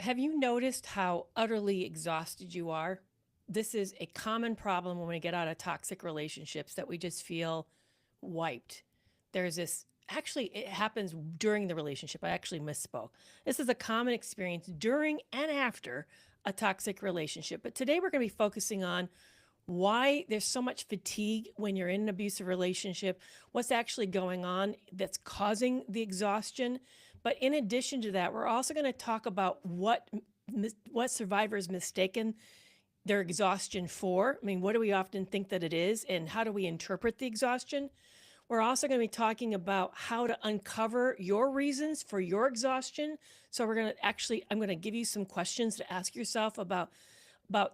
Have you noticed how utterly exhausted you are? This is a common problem when we get out of toxic relationships that we just feel wiped. There's this, actually, it happens during the relationship. I actually misspoke. This is a common experience during and after a toxic relationship. But today we're going to be focusing on why there's so much fatigue when you're in an abusive relationship, what's actually going on that's causing the exhaustion. But in addition to that, we're also going to talk about what survivors mistaken their exhaustion for. I mean, what do we often think that it is, and how do we interpret the exhaustion? We're also going to be talking about how to uncover your reasons for your exhaustion. So I'm going to give you some questions to ask yourself about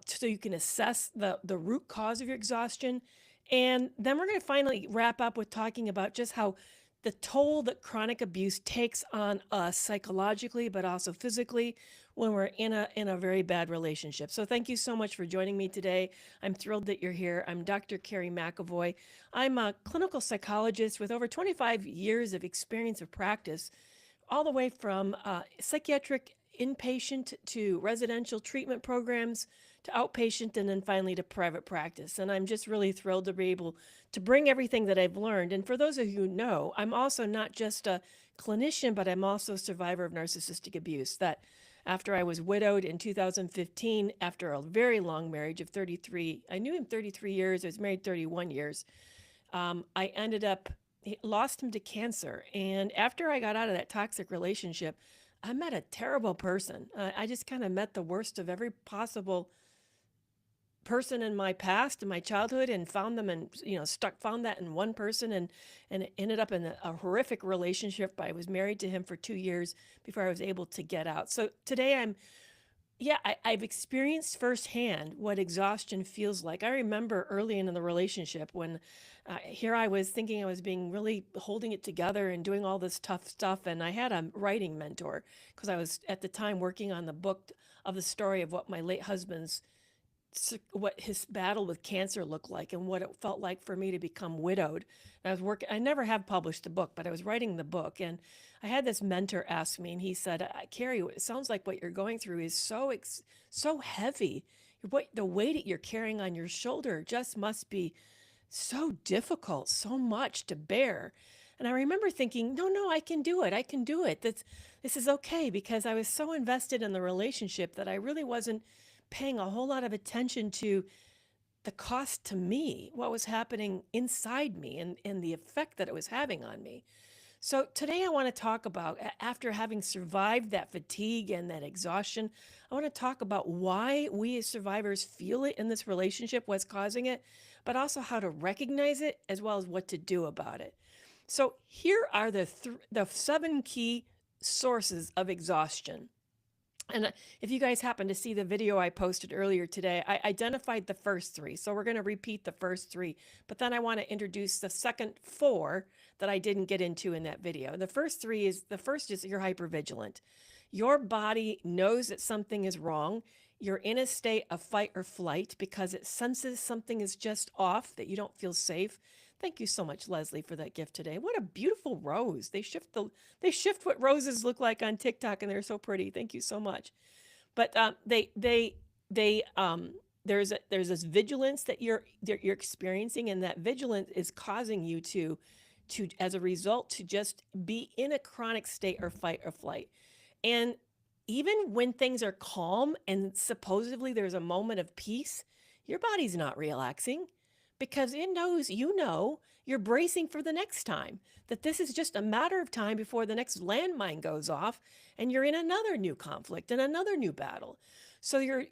so you can assess the root cause of your exhaustion. And then we're going to finally wrap up with talking about just how the toll that chronic abuse takes on us psychologically, but also physically when we're in a very bad relationship. So thank you so much for joining me today. I'm thrilled that you're here. I'm Dr. Carrie McAvoy. I'm a clinical psychologist with over 25 years of experience of practice, all the way from psychiatric inpatient to residential treatment programs to outpatient and then finally to private practice. And I'm just really thrilled to be able to bring everything that I've learned. And for those of you who know, I'm also not just a clinician, but I'm also a survivor of narcissistic abuse. That after I was widowed in 2015, after a very long marriage of 33, I knew him 33 years, I was married 31 years. I ended up lost him to cancer. And after I got out of that toxic relationship, I met a terrible person. I just kind of met the worst of every possible person in my past, in my childhood, and found them and found that in one person, and it ended up in a horrific relationship. I was married to him for 2 years before I was able to get out. So today I've experienced firsthand what exhaustion feels like. I remember early in the relationship when here I was thinking I was being really holding it together and doing all this tough stuff. And I had a writing mentor because I was at the time working on the book of the story of what my late husband's what his battle with cancer looked like and what it felt like for me to become widowed. And I never have published the book, but I was writing the book, and I had this mentor ask me, and he said, Carrie, it sounds like what you're going through is so heavy. The weight that you're carrying on your shoulder just must be so difficult, so much to bear. And I remember thinking, no, I can do it. I can do it. This is okay, because I was so invested in the relationship that I really wasn't paying a whole lot of attention to the cost to me, what was happening inside me, and the effect that it was having on me. So today I want to talk about, after having survived that fatigue and that exhaustion, I want to talk about why we as survivors feel it in this relationship, what's causing it, but also how to recognize it as well as what to do about it. So here are the 7 key sources of exhaustion. And if you guys happen to see the video I posted earlier today, I identified the first 3. So we're going to repeat the first 3, but then I want to introduce the second 4 that I didn't get into in that video. The first is you're hypervigilant. Your body knows that something is wrong. You're in a state of fight or flight because it senses something is just off, that you don't feel safe. Thank you so much, Leslie, for that gift today. What a beautiful rose. They shift what roses look like on TikTok, and they're so pretty. Thank you so much. But there's this vigilance that you're experiencing, and that vigilance is causing you to as a result to just be in a chronic state or fight or flight. And even when things are calm and supposedly there's a moment of peace, your body's not relaxing, because it knows, you're bracing for the next time, that this is just a matter of time before the next landmine goes off and you're in another new conflict and another new battle. So you're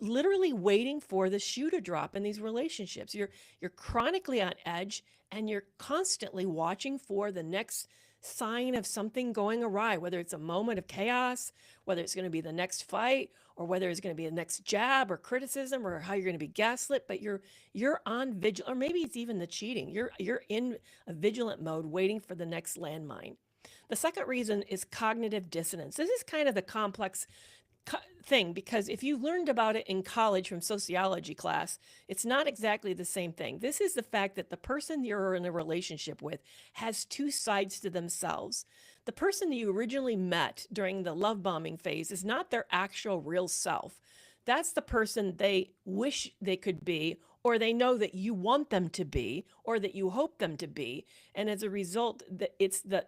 literally waiting for the shoe to drop in these relationships. You're chronically on edge, and you're constantly watching for the next sign of something going awry, whether it's a moment of chaos, whether it's going to be the next fight, or whether it's going to be the next jab or criticism, or how you're going to be gaslit. But you're on vigil, or maybe it's even the cheating. You're in a vigilant mode, waiting for the next landmine. The second reason is cognitive dissonance. This is kind of the complex thing, because if you learned about it in college from sociology class, it's not exactly the same thing. This is the fact that the person you're in a relationship with has 2 sides to themselves. The person that you originally met during the love bombing phase is not their actual real self. That's the person they wish they could be, or they know that you want them to be, or that you hope them to be. And as a result, it's the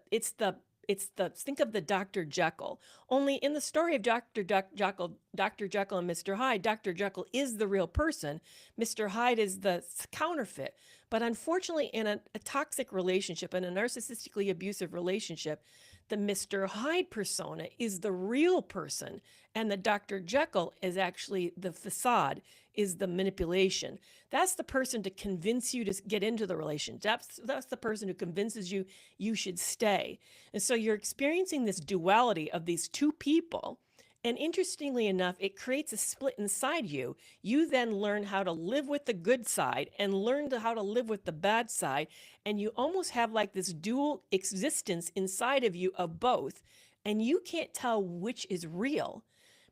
think of the Dr. Jekyll. Only in the story of Dr. Jekyll and Mr. Hyde, Dr. Jekyll is the real person. Mr. Hyde is the counterfeit. But unfortunately, in a toxic relationship, in a narcissistically abusive relationship, the Mr. Hyde persona is the real person, and the Dr. Jekyll is actually the facade, is the manipulation. That's the person to convince you to get into the relationship. That's the person who convinces you you should stay. And so you're experiencing this duality of these two people. And interestingly enough, it creates a split inside you. You then learn how to live with the good side and learn how to live with the bad side. And you almost have like this dual existence inside of you of both. And you can't tell which is real,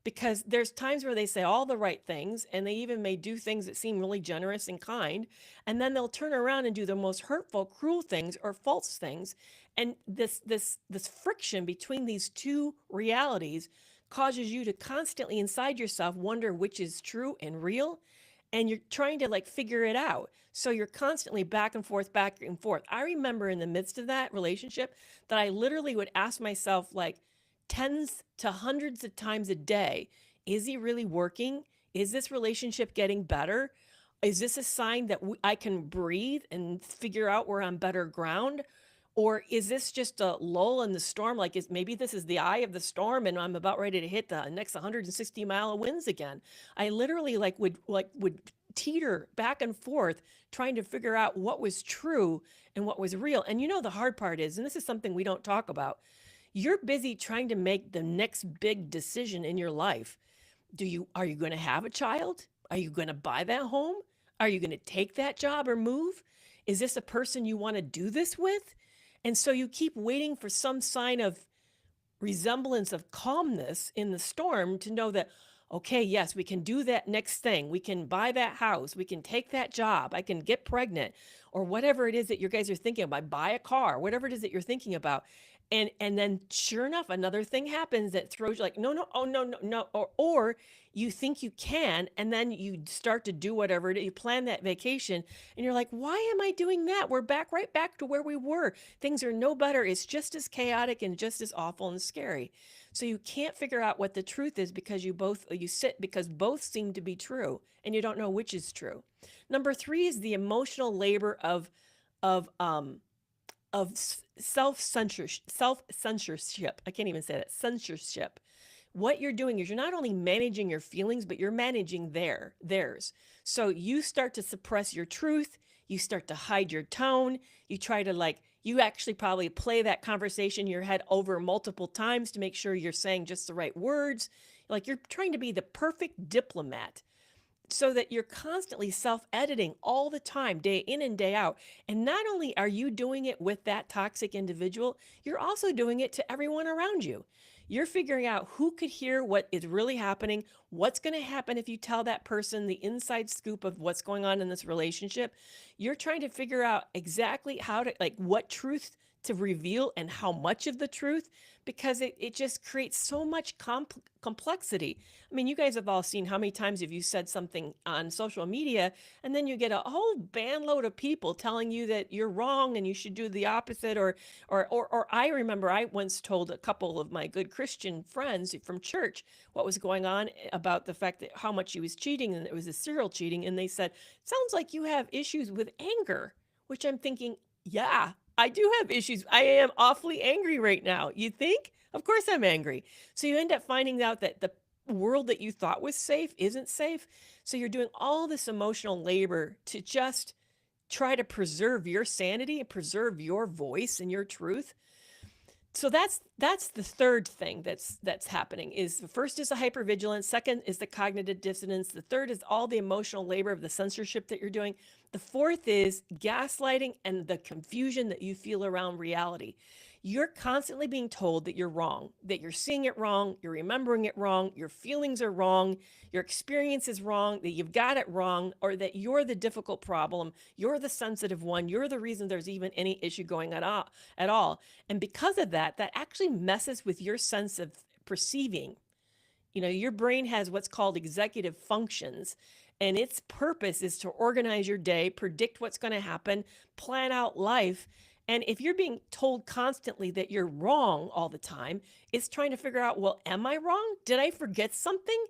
because there's times where they say all the right things, and they even may do things that seem really generous and kind. And then they'll turn around and do the most hurtful, cruel things or false things. And this friction between these two realities causes you to constantly inside yourself wonder which is true and real, and you're trying to like figure it out. So you're constantly back and forth, back and forth. I remember in the midst of that relationship that I literally would ask myself like tens to hundreds of times a day, is he really working? Is this relationship getting better? Is this a sign that I can breathe and figure out we're on better ground? Or is this just a lull in the storm? Like, maybe this is the eye of the storm, and I'm about ready to hit the next 160-mile winds again. I literally would teeter back and forth, trying to figure out what was true and what was real. And the hard part is, and this is something we don't talk about, you're busy trying to make the next big decision in your life. Are you going to have a child? Are you going to buy that home? Are you going to take that job or move? Is this a person you want to do this with? And so you keep waiting for some sign of resemblance of calmness in the storm to know that, okay, yes, we can do that next thing. We can buy that house. We can take that job. I can get pregnant, or whatever it is that you guys are thinking about. Buy a car, whatever it is that you're thinking about. And then sure enough, another thing happens that throws you like, no, oh, no. Or you think you can, and then you start to do whatever it is. You plan that vacation, and you're like, why am I doing that? We're right back to where we were. Things are no better. It's just as chaotic and just as awful and scary. So you can't figure out what the truth is because because both seem to be true, and you don't know which is true. Number 3 is the emotional labor of self-censorship. I can't even say that. Censorship. What you're doing is you're not only managing your feelings, but you're managing theirs. So you start to suppress your truth. You start to hide your tone. You try to you actually probably play that conversation in your head over multiple times to make sure you're saying just the right words. Like you're trying to be the perfect diplomat, so that you're constantly self-editing all the time, day in and day out. And not only are you doing it with that toxic individual, you're also doing it to everyone around you. You're figuring out who could hear what is really happening, what's going to happen if you tell that person the inside scoop of what's going on in this relationship. You're trying to figure out exactly how to, what truth to reveal and how much of the truth, because it just creates so much complexity. I mean, you guys have all seen how many times have you said something on social media, and then you get a whole bandload of people telling you that you're wrong and you should do the opposite. Or I remember I once told a couple of my good Christian friends from church what was going on about the fact that how much she was cheating, and it was a serial cheating. And they said, sounds like you have issues with anger, which I'm thinking, yeah, I do have issues. I am awfully angry right now. You think? Of course I'm angry. So you end up finding out that the world that you thought was safe isn't safe. So you're doing all this emotional labor to just try to preserve your sanity and preserve your voice and your truth. So that's the third thing that's happening. Is the first is the hypervigilance, second is the cognitive dissonance, the third is all the emotional labor of the censorship that you're doing. The fourth is gaslighting and the confusion that you feel around reality. You're constantly being told that you're wrong, that you're seeing it wrong, you're remembering it wrong, your feelings are wrong, your experience is wrong, that you've got it wrong, or that you're the difficult problem, you're the sensitive one, you're the reason there's even any issue going on at all. And because of that, that actually messes with your sense of perceiving. Your brain has what's called executive functions, and its purpose is to organize your day, predict what's going to happen, plan out life. And if you're being told constantly that you're wrong all the time, it's trying to figure out, well, am I wrong? Did I forget something?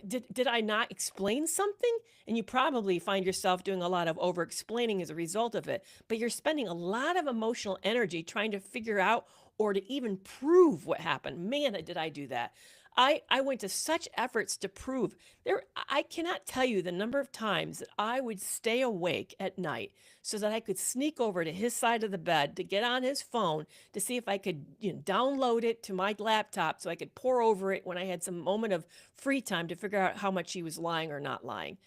Did I not explain something? And you probably find yourself doing a lot of over explaining as a result of it, but you're spending a lot of emotional energy trying to figure out or to even prove what happened. Man, did I do that. I went to such efforts to prove there. I cannot tell you the number of times that I would stay awake at night so that I could sneak over to his side of the bed to get on his phone to see if I could download it to my laptop so I could pour over it when I had some moment of free time to figure out how much he was lying or not lying.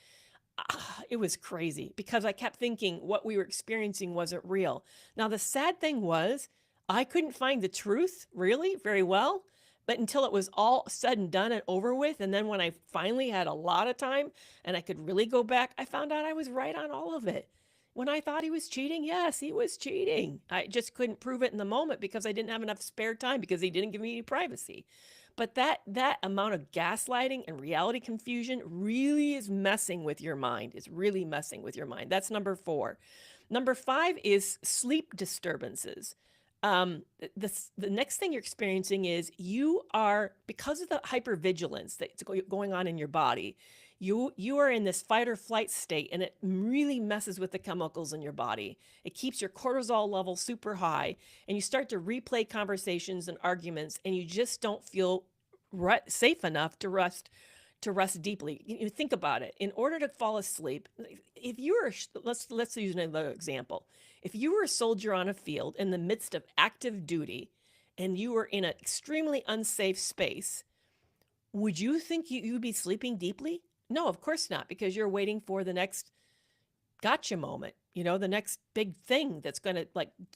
It was crazy because I kept thinking what we were experiencing wasn't real. Now, the sad thing was I couldn't find the truth really very well. But until it was all said and done and over with, and then when I finally had a lot of time and I could really go back, I found out I was right on all of it. When I thought he was cheating, yes, he was cheating. I just couldn't prove it in the moment because I didn't have enough spare time because he didn't give me any privacy. But that amount of gaslighting and reality confusion really is messing with your mind. It's really messing with your mind. That's number 4. Number 5 is sleep disturbances. The next thing you're experiencing is you are, because of the hypervigilance that's going on in your body, you are in this fight or flight state, and it really messes with the chemicals in your body. It keeps your cortisol level super high, and you start to replay conversations and arguments, and you just don't feel safe enough to rest deeply. You think about it. In order to fall asleep, if you were, let's use another example. If you were a soldier on a field in the midst of active duty and you were in an extremely unsafe space, would you think you'd be sleeping deeply? No, of course not, because you're waiting for the next gotcha moment, the next big thing that's going to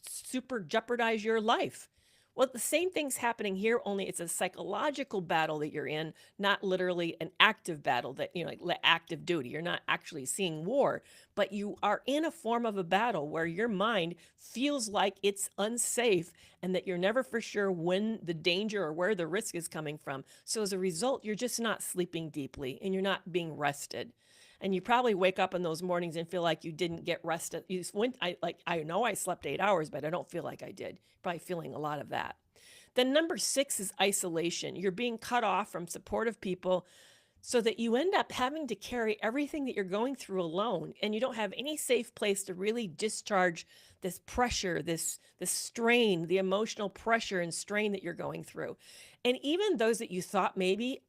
super jeopardize your life. Well, the same thing's happening here, only it's a psychological battle that you're in, not literally an active battle that, like active duty. You're not actually seeing war, but you are in a form of a battle where your mind feels like it's unsafe and that you're never for sure when the danger or where the risk is coming from. So as a result, you're just not sleeping deeply and you're not being rested. And you probably wake up in those mornings and feel like you didn't get rested. I know I slept 8 hours, but I don't feel like I did. Probably feeling a lot of that. Then number 6 is isolation. You're being cut off from supportive people so that you end up having to carry everything that you're going through alone, and you don't have any safe place to really discharge this pressure, this strain, the emotional pressure and strain that you're going through. And even those that you thought maybe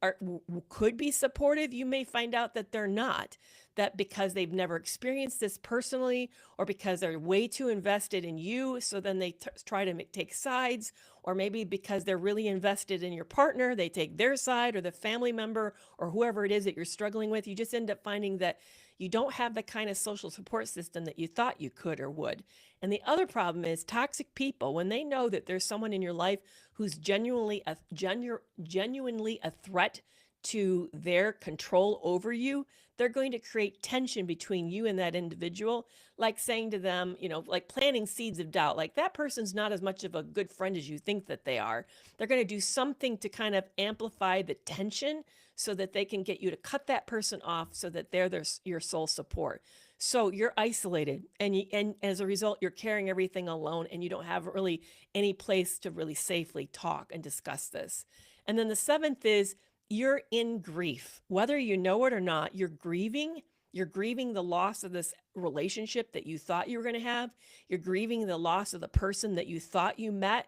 could be supportive, you may find out that they're not. That because they've never experienced this personally, or because they're way too invested in you, so then they try to take sides, or maybe because they're really invested in your partner, they take their side, or the family member, or whoever it is that you're struggling with. You just end up finding that you don't have the kind of social support system that you thought you could or would. And the other problem is toxic people, when they know that there's someone in your life who's genuinely a threat to their control over you, they're going to create tension between you and that individual, like saying to them, like planting seeds of doubt, like that person's not as much of a good friend as you think that they are. They're going to do something to kind of amplify the tension so that they can get you to cut that person off so that they're your sole support. So you're isolated, and as a result, you're carrying everything alone, and you don't have really any place to really safely talk and discuss this. And then the 7th is you're in grief. Whether you know it or not, you're grieving. You're grieving the loss of this relationship that you thought you were going to have. You're grieving the loss of the person that you thought you met.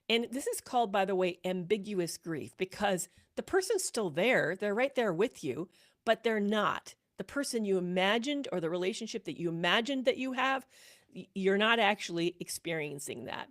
And this is called, by the way, ambiguous grief, because the person's still there. They're right there with you, but they're not. The person you imagined, or the relationship that you imagined that you have, you're not actually experiencing that.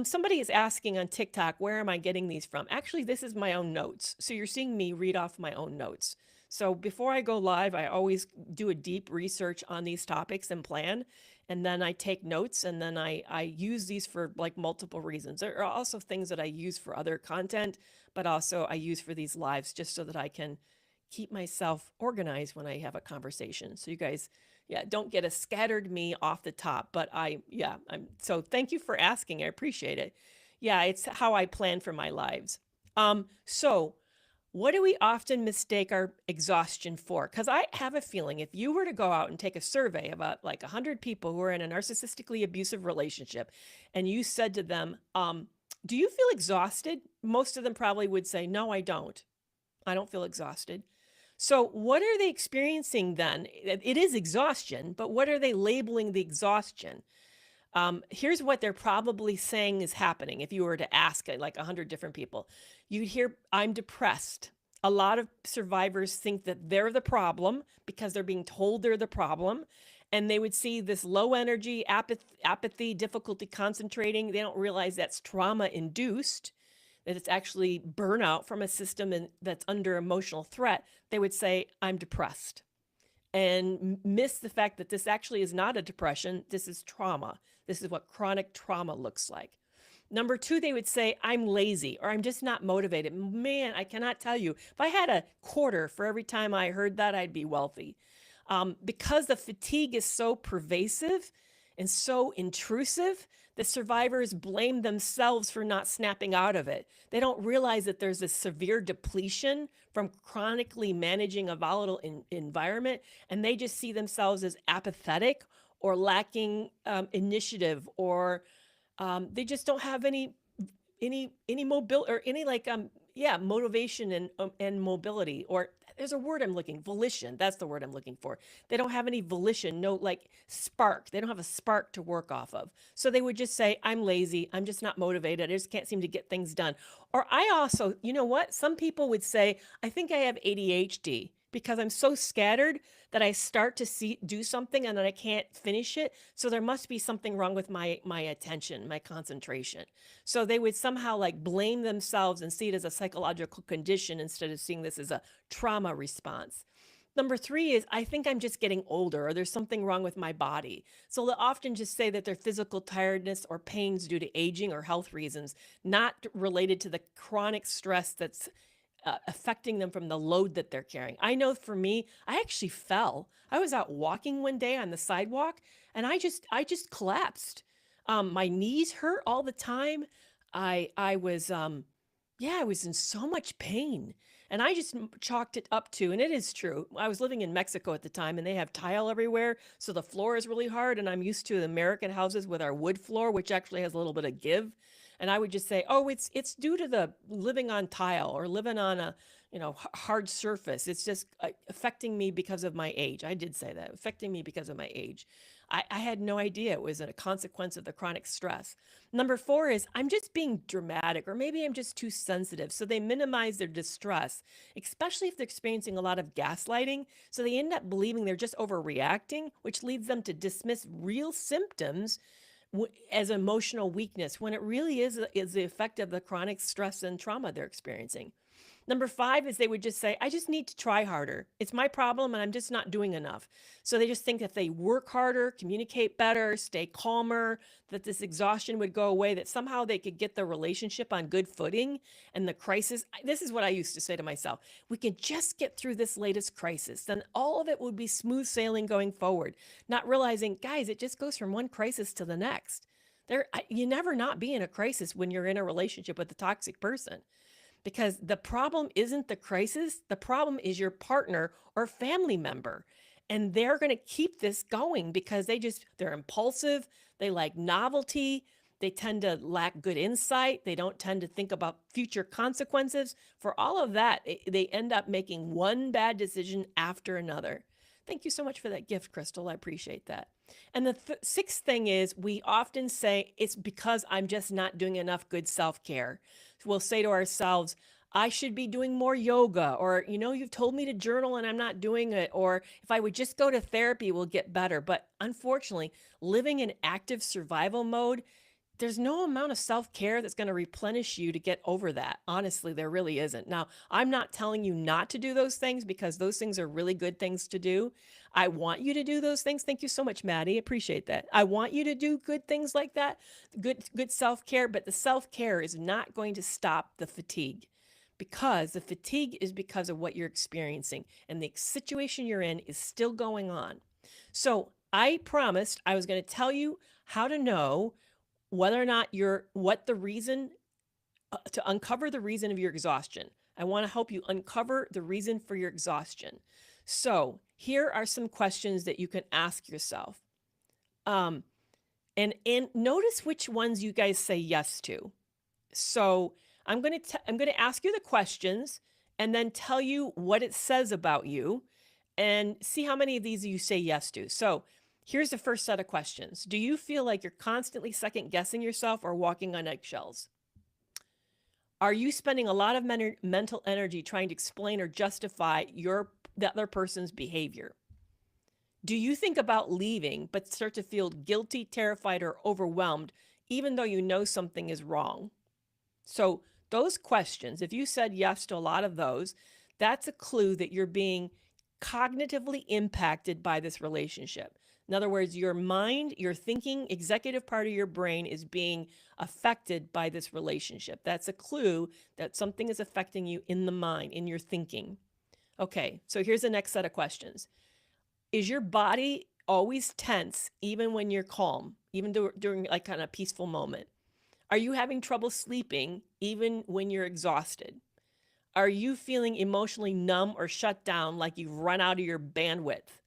Somebody is asking on TikTok, where am I getting these from? Actually, this is my own notes. So you're seeing me read off my own notes. So before I go live, I always do a deep research on these topics and plan. and then I take notes, and then I use these for like multiple reasons. There are also things that I use for other content, but also I use for these lives just so that I can keep myself organized when I have a conversation. So you guys, yeah, don't get a scattered me off the top, but so thank you for asking. I appreciate it. Yeah, it's how I plan for my lives. So what do we often mistake our exhaustion for? Because I have a feeling if you were to go out and take a survey about like 100 people who are in a narcissistically abusive relationship, and you said to them, do you feel exhausted? Most of them probably would say, no, I don't. I don't feel exhausted. So what are they experiencing then? It is exhaustion, but what are they labeling the exhaustion? Here's what they're probably saying is happening. If you were to ask like 100 different people, you'd hear, I'm depressed. A lot of survivors think that they're the problem because they're being told they're the problem. And they would see this low energy, apathy, difficulty concentrating. They don't realize that's trauma induced, that it's actually burnout from a system that's under emotional threat. They would say, I'm depressed, and miss the fact that this actually is not a depression. This is trauma. This is what chronic trauma looks like. Number two, they would say, I'm lazy, or I'm just not motivated. Man, I cannot tell you. If I had a quarter for every time I heard that, I'd be wealthy. Because the fatigue is so pervasive and so intrusive, the survivors blame themselves for not snapping out of it. They don't realize that there's a severe depletion from chronically managing a volatile environment, and they just see themselves as apathetic or lacking initiative, or they just don't have any mobility or any motivation and mobility, or there's a word I'm looking, volition. That's the word I'm looking for. They don't have any volition, no like spark. They don't have a spark to work off of. So they would just say, I'm lazy. I'm just not motivated. I just can't seem to get things done. Or I also, you know what? Some people would say, I think I have ADHD because I'm so scattered that I start to do something and then I can't finish it. So there must be something wrong with my attention, my concentration. So they would somehow like blame themselves and see it as a psychological condition instead of seeing this as a trauma response. Number three is, I think I'm just getting older, or there's something wrong with my body. So they'll often just say that their physical tiredness or pains due to aging or health reasons, not related to the chronic stress that's affecting them from the load that they're carrying. I know for me, I actually fell. I was out walking one day on the sidewalk, and I just collapsed. My knees hurt all the time. I was I was in so much pain, and I just chalked it up to, and it is true. I was living in Mexico at the time, and they have tile everywhere, so the floor is really hard. And I'm used to American houses with our wood floor, which actually has a little bit of give. And I would just say, oh, it's due to the living on tile or living on a hard surface. It's just affecting me because of my age. I did say that, affecting me because of my age. I had no idea it was a consequence of the chronic stress. Number four is, I'm just being dramatic, or maybe I'm just too sensitive. So they minimize their distress, especially if they're experiencing a lot of gaslighting. So they end up believing they're just overreacting, which leads them to dismiss real symptoms as emotional weakness, when it really is the effect of the chronic stress and trauma they're experiencing. Number five is, they would just say, I just need to try harder. It's my problem and I'm just not doing enough. So they just think that they work harder, communicate better, stay calmer, that this exhaustion would go away, that somehow they could get the relationship on good footing and the crisis. This is what I used to say to myself. We can just get through this latest crisis, then all of it would be smooth sailing going forward. Not realizing, guys, it just goes from one crisis to the next. You never not be in a crisis when you're in a relationship with a toxic person. Because the problem isn't the crisis. The problem is your partner or family member. And they're going to keep this going because they're impulsive. They like novelty. They tend to lack good insight. They don't tend to think about future consequences. For all of that, they end up making one bad decision after another. Thank you so much for that gift, Crystal. I appreciate that. And the sixth thing is, we often say, it's because I'm just not doing enough good self-care. We'll say to ourselves, I should be doing more yoga, or, you've told me to journal and I'm not doing it, or if I would just go to therapy, we'll get better. But unfortunately, living in active survival mode there's no amount of self-care that's going to replenish you to get over that. Honestly, there really isn't. Now, I'm not telling you not to do those things because those things are really good things to do. I want you to do those things. Thank you so much, Maddie. Appreciate that. I want you to do good things like that, good self-care, but the self-care is not going to stop the fatigue because the fatigue is because of what you're experiencing and the situation you're in is still going on. So, I promised I was going to tell you how to know whether or not what the reason to uncover the reason of your exhaustion. I want to help you uncover the reason for your exhaustion. So here are some questions that you can ask yourself. And notice which ones you guys say yes to. So I'm going to ask you the questions and then tell you what it says about you and see how many of these you say yes to. So here's the first set of questions. Do you feel like you're constantly second guessing yourself or walking on eggshells? Are you spending a lot of mental energy trying to explain or justify the other person's behavior? Do you think about leaving but start to feel guilty, terrified, or overwhelmed even though you know something is wrong? So those questions, if you said yes to a lot of those, that's a clue that you're being cognitively impacted by this relationship. In other words, your mind, your thinking, executive part of your brain is being affected by this relationship. That's a clue that something is affecting you in the mind, in your thinking. Okay, so here's the next set of questions. Is your body always tense even when you're calm, even during like kind of peaceful moment? Are you having trouble sleeping even when you're exhausted? Are you feeling emotionally numb or shut down like you've run out of your bandwidth?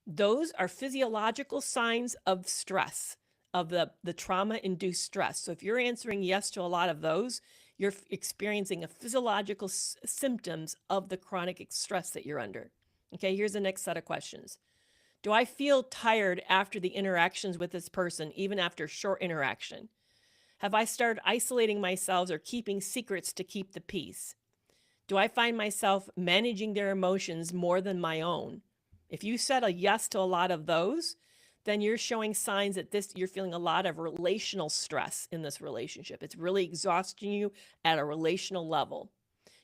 Those are physiological signs of stress, of the trauma-induced stress. So if you're answering yes to a lot of those, you're experiencing a physiological symptoms of the chronic stress that you're under. Okay, here's the next set of questions. Do I feel tired after the interactions with this person, even after short interaction? Have I started isolating myself or keeping secrets to keep the peace? Do I find myself managing their emotions more than my own? If you said a yes to a lot of those, then you're showing signs that you're feeling a lot of relational stress in this relationship. It's really exhausting you at a relational level.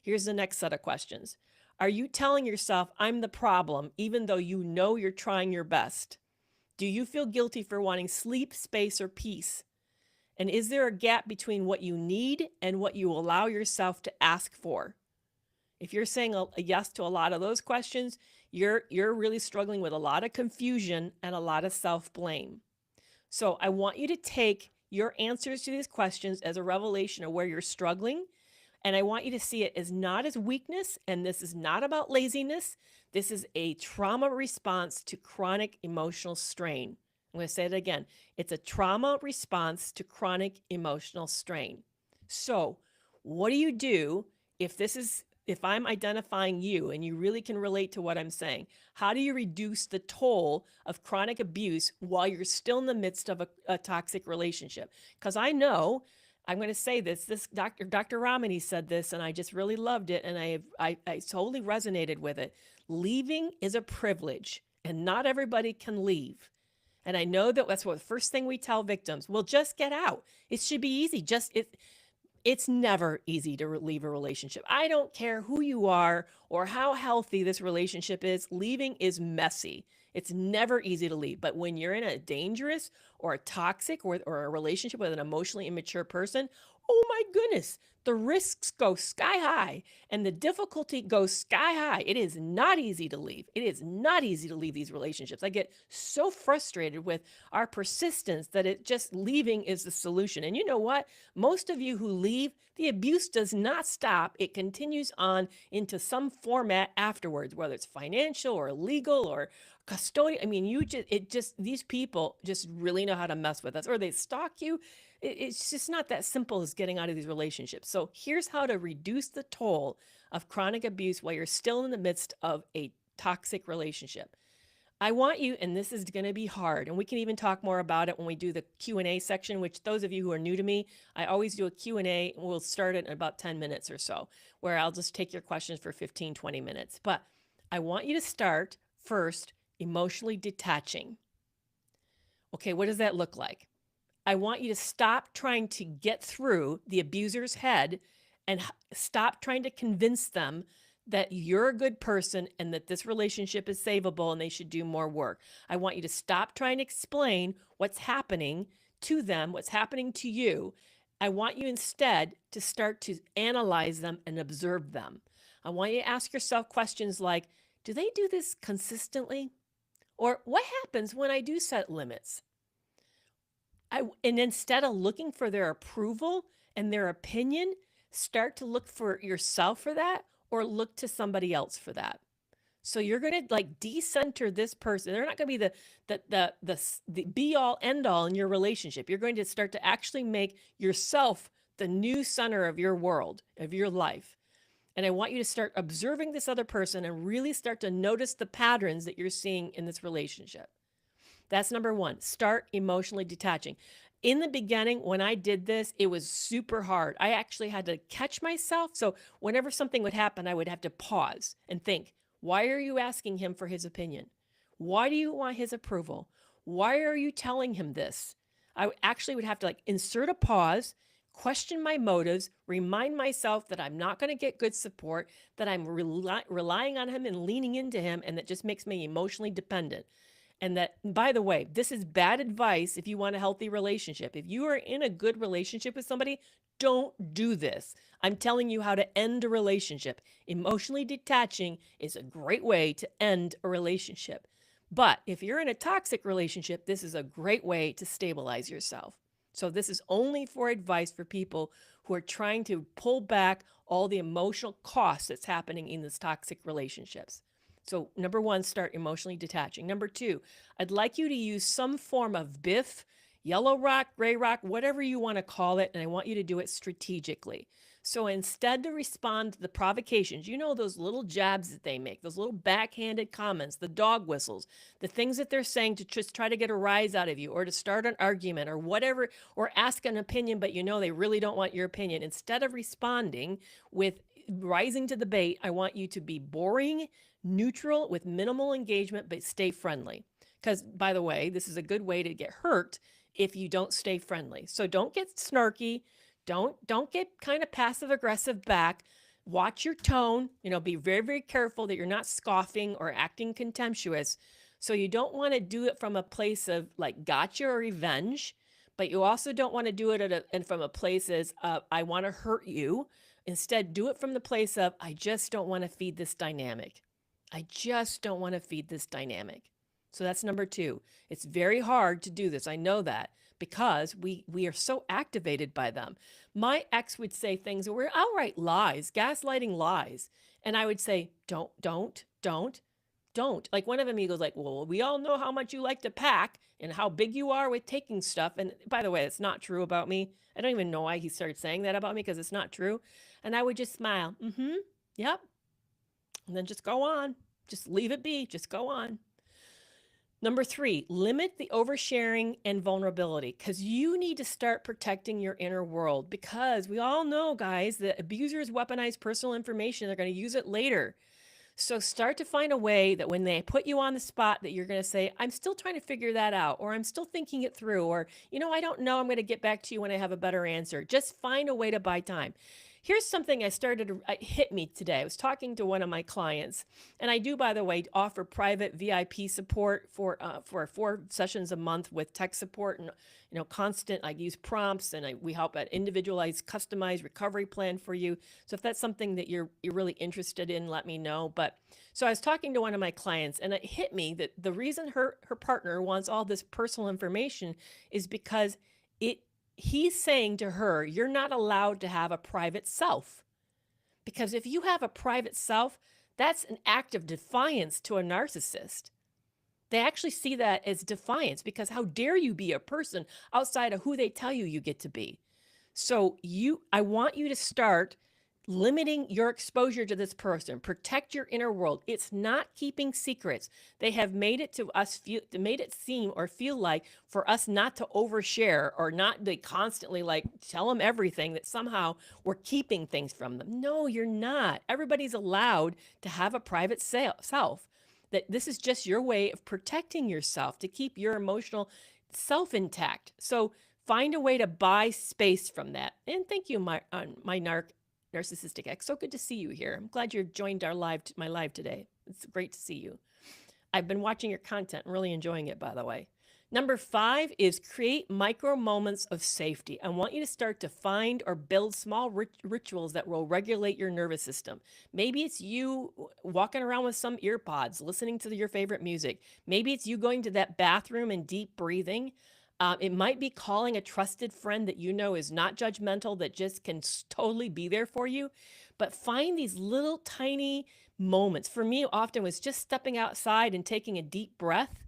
Here's the next set of questions. Are you telling yourself, I'm the problem, even though you know you're trying your best? Do you feel guilty for wanting sleep, space, or peace? And is there a gap between what you need and what you allow yourself to ask for? If you're saying a yes to a lot of those questions, you're really struggling with a lot of confusion and a lot of self-blame. So I want you to take your answers to these questions as a revelation of where you're struggling. And I want you to see it as not as weakness. And this is not about laziness. This is a trauma response to chronic emotional strain. I'm going to say it again. It's a trauma response to chronic emotional strain. So what do you do if I'm identifying you and you really can relate to what I'm saying? How do you reduce the toll of chronic abuse while you're still in the midst of a toxic relationship? Because I know, I'm going to say this Dr. Ramani said this, and I just really loved it, and I totally resonated with it. Leaving is a privilege, and not everybody can leave. And I know that's what the first thing we tell victims. Well, just get out. It should be easy. It's never easy to leave a relationship. I don't care who you are or how healthy this relationship is. Leaving is messy. It's never easy to leave. But when you're in a dangerous or a toxic or a relationship with an emotionally immature person, oh my goodness, the risks go sky high and the difficulty goes sky high. It is not easy to leave. It is not easy to leave these relationships. I get so frustrated with our persistence that leaving is the solution. And you know what? Most of you who leave, the abuse does not stop. It continues on into some format afterwards, whether it's financial or legal or custodial. I mean, these people just really know how to mess with us, or they stalk you. It's just not that simple as getting out of these relationships. So here's how to reduce the toll of chronic abuse while you're still in the midst of a toxic relationship. I want you, and this is going to be hard, and we can even talk more about it when we do the Q&A section, which those of you who are new to me, I always do a Q&A, and we'll start it in about 10 minutes or so, where I'll just take your questions for 15, 20 minutes. But I want you to start first emotionally detaching. Okay, what does that look like? I want you to stop trying to get through the abuser's head and stop trying to convince them that you're a good person and that this relationship is savable and they should do more work. I want you to stop trying to explain what's happening to them, what's happening to you. I want you instead to start to analyze them and observe them. I want you to ask yourself questions like, do they do this consistently? Or what happens when I do set limits? And instead of looking for their approval and their opinion, start to look for yourself for that or look to somebody else for that. So you're going to like decenter this person. They're not going to be the be all end all in your relationship. You're going to start to actually make yourself the new center of your world, of your life. And I want you to start observing this other person and really start to notice the patterns that you're seeing in this relationship. That's number one. Start emotionally detaching. In the beginning, when I did this, it was super hard. I actually had to catch myself. So whenever something would happen, I would have to pause and think, why are you asking him for his opinion? Why do you want his approval? Why are you telling him this? I actually would have to like insert a pause, question my motives, remind myself that I'm not going to get good support, that I'm relying on him and leaning into him, and that just makes me emotionally dependent. And that, by the way, this is bad advice if you want a healthy relationship. If you are in a good relationship with somebody, don't do this. I'm telling you how to end a relationship. Emotionally detaching is a great way to end a relationship. But if you're in a toxic relationship, this is a great way to stabilize yourself. So this is only for advice for people who are trying to pull back all the emotional costs that's happening in these toxic relationships. So number one, start emotionally detaching. Number two, I'd like you to use some form of BIF, yellow rock, gray rock, whatever you want to call it, and I want you to do it strategically. So instead to respond to the provocations, you know, those little jabs that they make, those little backhanded comments, the dog whistles, the things that they're saying to just try to get a rise out of you or to start an argument or whatever, or ask an opinion, but you know they really don't want your opinion. Instead of responding with rising to the bait, I want you to be boring, neutral with minimal engagement, but stay friendly. Because, by the way, this is a good way to get hurt if you don't stay friendly. So don't get snarky. Don't get kind of passive aggressive back. Watch your tone. Be very, very careful that you're not scoffing or acting contemptuous. So you don't want to do it from a place of like gotcha or revenge, but you also don't want to do it from a place as I want to hurt you. Instead, do it from the place of I just don't want to feed this dynamic. I just don't want to feed this dynamic. So that's number two. It's very hard to do this. I know that because we are so activated by them. My ex would say things that were outright lies, gaslighting lies. And I would say, don't. Like one of them, he goes like, well, we all know how much you like to pack and how big you are with taking stuff. And by the way, it's not true about me. I don't even know why he started saying that about me because it's not true. And I would just smile. Yep. And then just go on. Just leave it be. Just go on. Number three, limit the oversharing and vulnerability because you need to start protecting your inner world because we all know, guys, that abusers weaponize personal information. They're going to use it later. So start to find a way that when they put you on the spot that you're going to say, I'm still trying to figure that out, or I'm still thinking it through, or, I don't know, I'm going to get back to you when I have a better answer. Just find a way to buy time. Here's something it hit me today. I was talking to one of my clients, and I do, by the way, offer private VIP support for 4 sessions a month with tech support and constant. I use prompts, and we help at individualized, customized recovery plan for you. So if that's something that you're really interested in, let me know. But so I was talking to one of my clients, and it hit me that the reason her partner wants all this personal information is because he's saying to her, you're not allowed to have a private self. Because if you have a private self, that's an act of defiance to a narcissist. They actually see that as defiance because how dare you be a person outside of who they tell you get to be. So I want you to start limiting your exposure to this person. Protect your inner world. It's not keeping secrets. They have made it seem or feel like for us not to overshare or not to constantly like tell them everything that somehow we're keeping things from them. No, you're not. Everybody's allowed to have a private self. That this is just your way of protecting yourself to keep your emotional self intact. So Find a way to buy space from that. And thank you, my narcissistic ex. So good to see you here. I'm glad you joined my live today. It's great to see you. I've been watching your content and really enjoying it, by the way. Number 5 is create micro moments of safety. I want you to start to find or build small rituals that will regulate your nervous system. Maybe it's you walking around with some ear pods, listening to your favorite music. Maybe it's you going to that bathroom and deep breathing. It might be calling a trusted friend that you know is not judgmental, that just can totally be there for you. But find these little tiny moments. For me, often was just stepping outside and taking a deep breath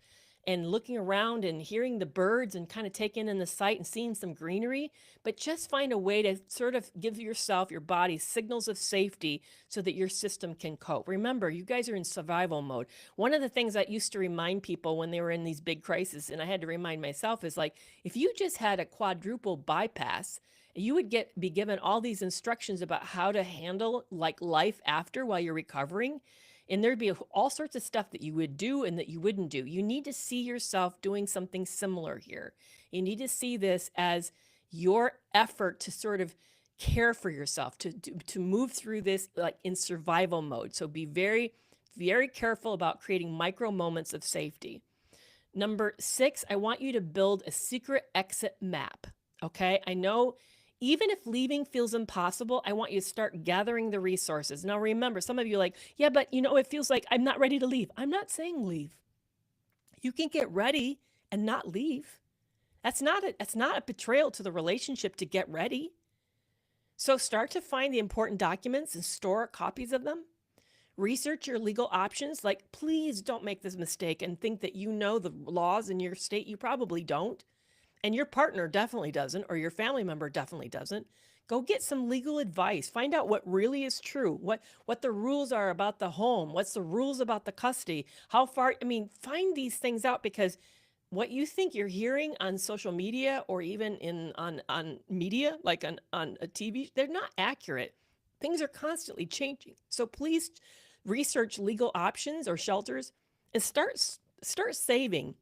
and looking around and hearing the birds and kind of taking in the sight and seeing some greenery. But just find a way to sort of give yourself, your body, signals of safety so that your system can cope. Remember, you guys are in survival mode. One of the things I used to remind people when they were in these big crises, and I had to remind myself, is like, if you just had a quadruple bypass, you would be given all these instructions about how to handle like life after while you're recovering. And there'd be all sorts of stuff that you would do and that you wouldn't do. You need to see yourself doing something similar here. You need to see this as your effort to sort of care for yourself, to move through this like in survival mode. So be very, very careful about creating micro moments of safety. Number 6, I want you to build a secret exit map. Okay, I know even if leaving feels impossible, I want you to start gathering the resources. Now, remember, some of you are like, yeah, but it feels like I'm not ready to leave. I'm not saying leave. You can get ready and not leave. That's not a betrayal to the relationship to get ready. So start to find the important documents and store copies of them. Research your legal options. Like, please don't make this mistake and think that you know the laws in your state. You probably don't. And your partner definitely doesn't, or your family member definitely doesn't. Go get some legal advice. Find out what really is true, what the rules are about the home, what's the rules about the custody, how far, find these things out, because what you think you're hearing on social media or even on media, like on a TV, they're not accurate. Things are constantly changing. So please research legal options or shelters and start saving.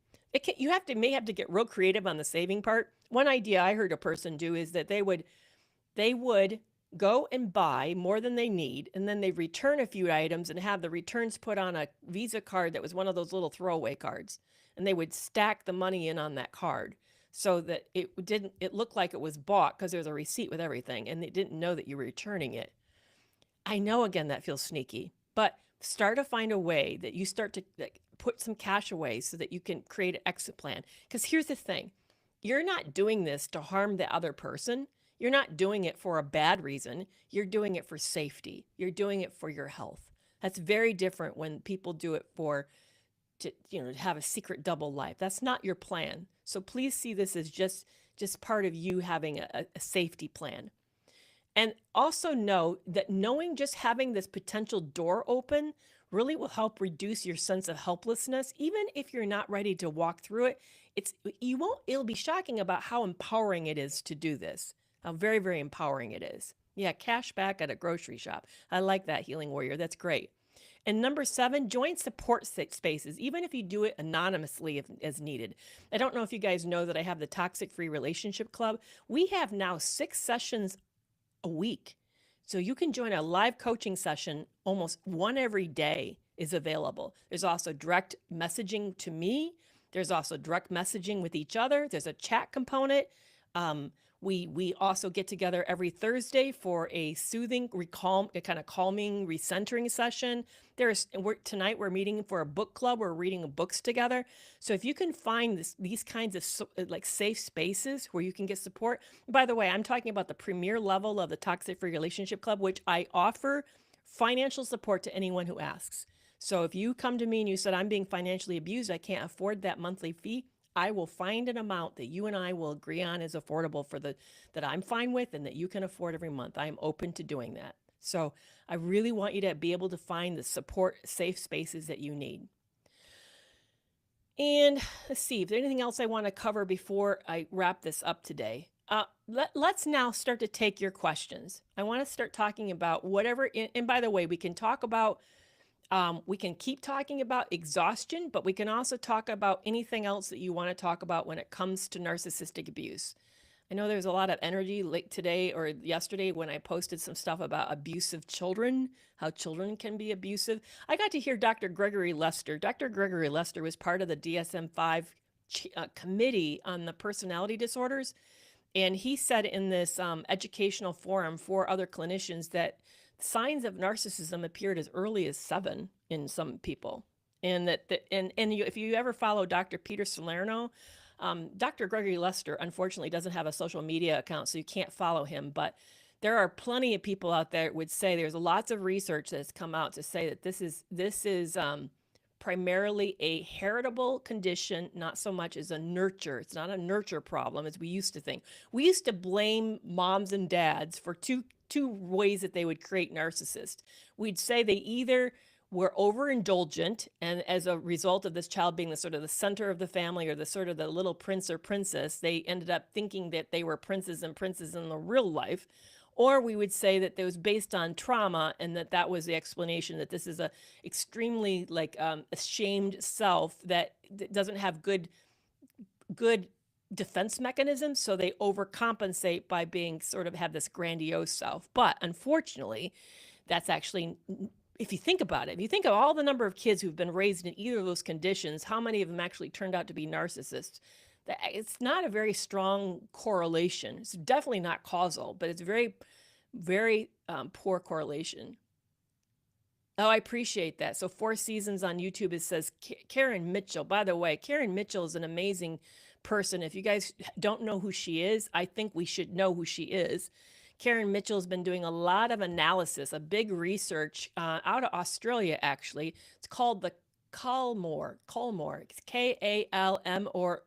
May have to get real creative on the saving part. One idea I heard a person do is that they would go and buy more than they need, and then they return a few items and have the returns put on a Visa card that was one of those little throwaway cards, and they would stack the money in on that card so that it looked like it was bought because there's a receipt with everything, and they didn't know that you were returning it. I know, again, that feels sneaky, but start to find a way that you start to put some cash away so that you can create an exit plan. Because here's the thing. You're not doing this to harm the other person. You're not doing it for a bad reason. You're doing it for safety. You're doing it for your health. That's very different when people do it to have a secret double life. That's not your plan. So please see this as just part of you having a safety plan. And also know that just having this potential door open really will help reduce your sense of helplessness. Even if you're not ready to walk through it, it'll be shocking about how empowering it is to do this. How very, very empowering it is. Yeah, cash back at a grocery shop. I like that, Healing Warrior. That's great. And number 7, join support spaces, even if you do it anonymously as needed. I don't know if you guys know that I have the Toxic Free Relationship Club. We have now 6 sessions a week. So you can join a live coaching session, almost one every day is available. There's also direct messaging to me. There's also direct messaging with each other. There's a chat component. We also get together every Thursday for a soothing, kind of calming, recentering session. Tonight we're meeting for a book club. We're reading books together. So if you can find these kinds of like safe spaces where you can get support. By the way, I'm talking about the premier level of the Toxic Free Relationship Club, which I offer financial support to anyone who asks. So if you come to me and you said, I'm being financially abused, I can't afford that monthly fee, I will find an amount that you and I will agree on is affordable that I'm fine with and that you can afford every month. I am open to doing that. So I really want you to be able to find the support, safe spaces that you need. And let's see if there's anything else I want to cover before I wrap this up today. Let's now start to take your questions. I want to start talking about whatever, and by the way, we can talk about we can keep talking about exhaustion, but we can also talk about anything else that you want to talk about when it comes to narcissistic abuse. I know there's a lot of energy late today or yesterday when I posted some stuff about abusive children, how children can be abusive. I got to hear Dr. Gregory Lester. Dr. Gregory Lester was part of the DSM-5 committee on the personality disorders. And he said in this educational forum for other clinicians that signs of narcissism appeared as early as 7 in some people. And if you ever follow Dr. Peter Salerno, Dr. Gregory Lester, unfortunately, doesn't have a social media account, so you can't follow him. But there are plenty of people out there that would say there's lots of research that's come out to say that this is primarily a heritable condition, not so much as a nurture. It's not a nurture problem as we used to think. We used to blame moms and dads for two ways that they would create narcissists. We'd say they either were overindulgent, and as a result of this child being the sort of the center of the family or the sort of the little prince or princess, they ended up thinking that they were princes and princesses in the real life. Or we would say that it was based on trauma and that was the explanation, that this is a extremely ashamed self that doesn't have good defense mechanisms, so they overcompensate by being sort of have this grandiose self. But unfortunately, that's actually, if you think about it, if you think of all the number of kids who've been raised in either of those conditions, how many of them actually turned out to be narcissists? It's not a very strong correlation. It's definitely not causal, but it's very, very poor correlation. Oh, I appreciate that. So 4 Seasons on YouTube, it says Karen Mitchell. By the way, Karen Mitchell is an amazing person. If you guys don't know who she is, I think we should know who she is. Karen Mitchell has been doing a lot of analysis, a big research out of Australia, actually. It's called the Kalmor. It's Kalmor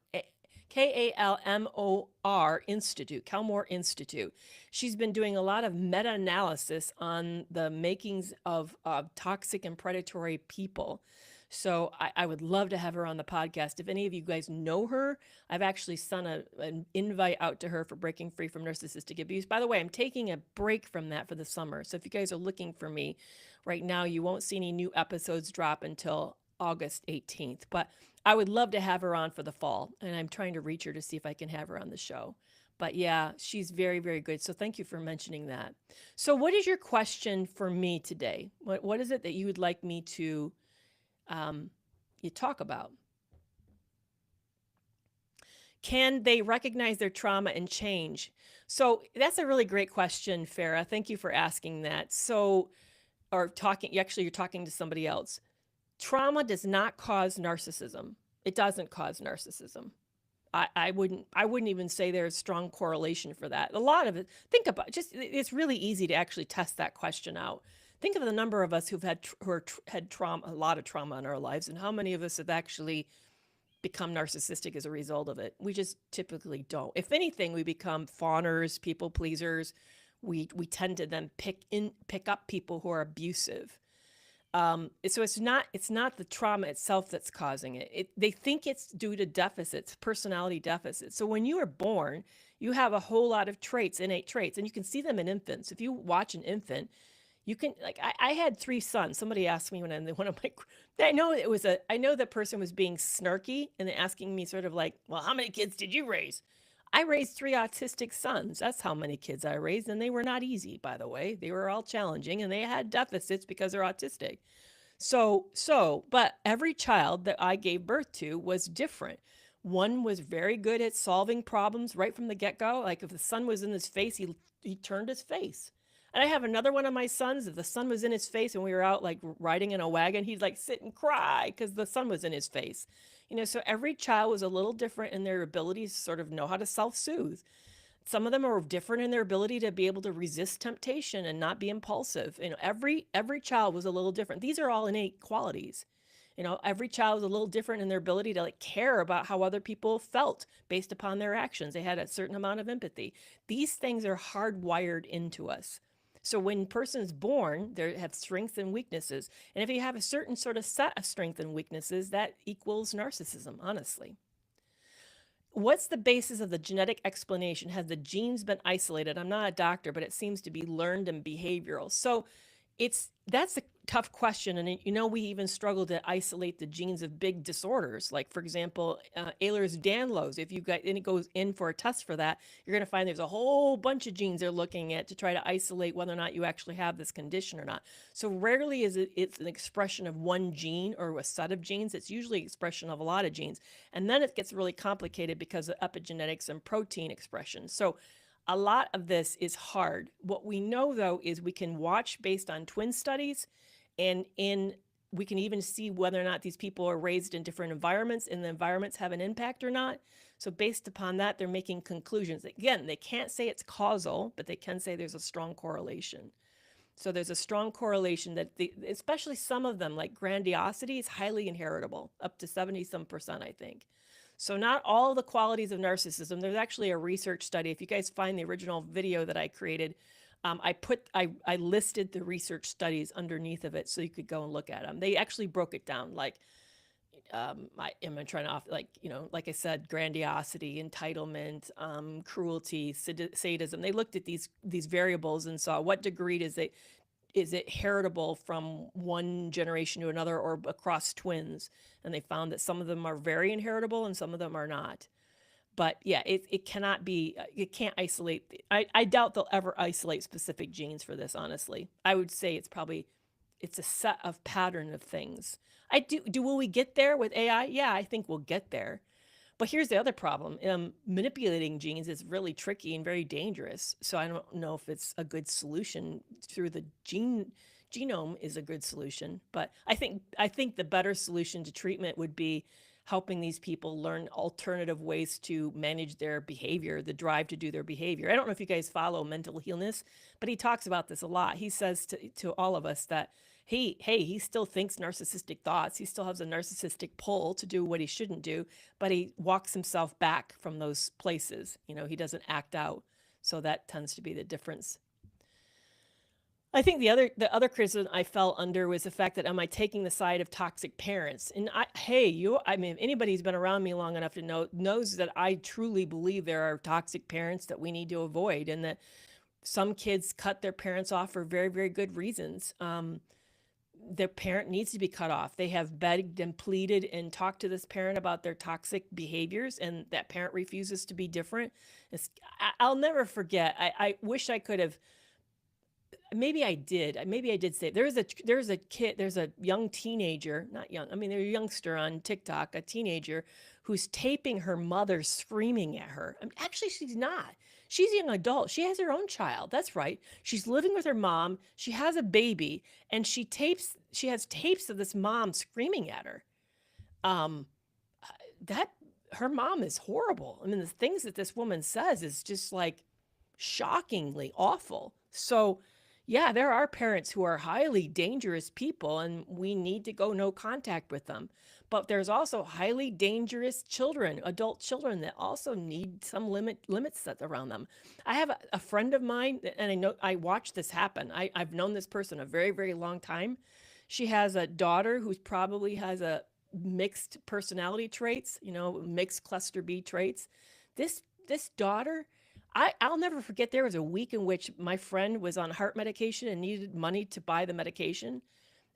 Institute, Kalmor Institute. She's been doing a lot of meta-analysis on the makings of toxic and predatory people. So I would love to have her on the podcast. If any of you guys know her, I've actually sent an invite out to her for Breaking Free from Narcissistic Abuse. By the way, I'm taking a break from that for the summer. So if you guys are looking for me right now, you won't see any new episodes drop until August 18th. But I would love to have her on for the fall. And I'm trying to reach her to see if I can have her on the show. But yeah, she's very, very good. So thank you for mentioning that. So what is your question for me today? What is it that you would like me to you talk about? Can they recognize their trauma and change? So that's a really great question, Farah. Thank you for asking that. So, you're talking to somebody else. Trauma does not cause narcissism. It doesn't cause narcissism. I wouldn't even say there's strong correlation for that. A lot of it, it's really easy to actually test that question out. Think of the number of us who had trauma, a lot of trauma in our lives, and how many of us have actually become narcissistic as a result of it. We just typically don't. If anything, we become fawners, people pleasers. We tend to then pick up people who are abusive. So it's not the trauma itself that's causing it. They think it's due to deficits, personality deficits. So when you are born, you have a whole lot of innate traits, and you can see them in infants. If you watch an infant, you can, I had 3 sons. Somebody asked me I know that person was being snarky and asking me sort of like, well, how many kids did you raise? I raised 3 autistic sons. That's how many kids I raised. And they were not easy, by the way. They were all challenging, and they had deficits because they're autistic. But every child that I gave birth to was different. One was very good at solving problems right from the get-go. Like if the sun was in his face, he turned his face. And I have another one of my sons, if the sun was in his face and we were out like riding in a wagon, he'd like sit and cry because the sun was in his face. So every child was a little different in their ability to sort of know how to self-soothe. Some of them are different in their ability to be able to resist temptation and not be impulsive. Every child was a little different. These are all innate qualities. Every child was a little different in their ability to care about how other people felt based upon their actions. They had a certain amount of empathy. These things are hardwired into us. So when a person is born, they have strengths and weaknesses. And if you have a certain sort of set of strengths and weaknesses, that equals narcissism, honestly. What's the basis of the genetic explanation? Have the genes been isolated? I'm not a doctor, but it seems to be learned and behavioral. So that's tough question. And, we even struggle to isolate the genes of big disorders. Like, for example, Ehlers-Danlos. If you got, and it goes in for a test for that, you're going to find there's a whole bunch of genes they're looking at to try to isolate whether or not you actually have this condition or not. So rarely is it's an expression of one gene or a set of genes. It's usually expression of a lot of genes. And then it gets really complicated because of epigenetics and protein expression. So a lot of this is hard. What we know, though, is we can watch based on twin studies, and we can even see whether or not these people are raised in different environments and the environments have an impact or not. So based upon that, they're making conclusions. Again, they can't say it's causal, but they can say there's a strong correlation. So there's a strong correlation that especially some of them, like grandiosity, is highly inheritable, up to 70% I think. So not all the qualities of narcissism. There's actually a research study. If you guys find the original video that I created, I listed the research studies underneath of it so you could go and look at them. They actually broke it down, like I'm trying to like I said, grandiosity, entitlement, cruelty, sadism. They looked at these variables and saw what degree is it heritable from one generation to another or across twins. And they found that some of them are very inheritable and some of them are not. But yeah, it cannot be, it can't isolate. I doubt they'll ever isolate specific genes for this, honestly. I would say it's a set of pattern of things. Will we get there with AI? Yeah, I think we'll get there. But here's the other problem. Manipulating genes is really tricky and very dangerous. So I don't know if it's a good solution through the genome is a good solution. But I think the better solution to treatment would be helping these people learn alternative ways to manage their behavior, the drive to do their behavior. I don't know if you guys follow Mental Illness, but he talks about this a lot. He says to all of us that he still thinks narcissistic thoughts. He still has a narcissistic pull to do what he shouldn't do, but he walks himself back from those places. He doesn't act out. So that tends to be the difference. I think the other criticism I fell under was the fact that am I taking the side of toxic parents? And if anybody's been around me long enough to knows that I truly believe there are toxic parents that we need to avoid, and that some kids cut their parents off for very, very good reasons. Their parent needs to be cut off. They have begged and pleaded and talked to this parent about their toxic behaviors, and that parent refuses to be different. I'll never forget. I wish I could have. Maybe I did say there's a kid, there's a young teenager, not young, they're a youngster on TikTok, a teenager who's taping her mother screaming at her. Actually, she's not. She's a young adult. She has her own child. That's right. She's living with her mom. She has a baby, and she has tapes of this mom screaming at her. That her mom is horrible. The things that this woman says is just like shockingly awful. So yeah, there are parents who are highly dangerous people, and we need to go no contact with them. But there's also highly dangerous children, adult children, that also need some limits set around them. I have a friend of mine, and I watched this happen. I've known this person a very, very long time. She has a daughter who probably has a mixed personality traits, mixed cluster B traits. This daughter, I'll never forget, there was a week in which my friend was on heart medication and needed money to buy the medication.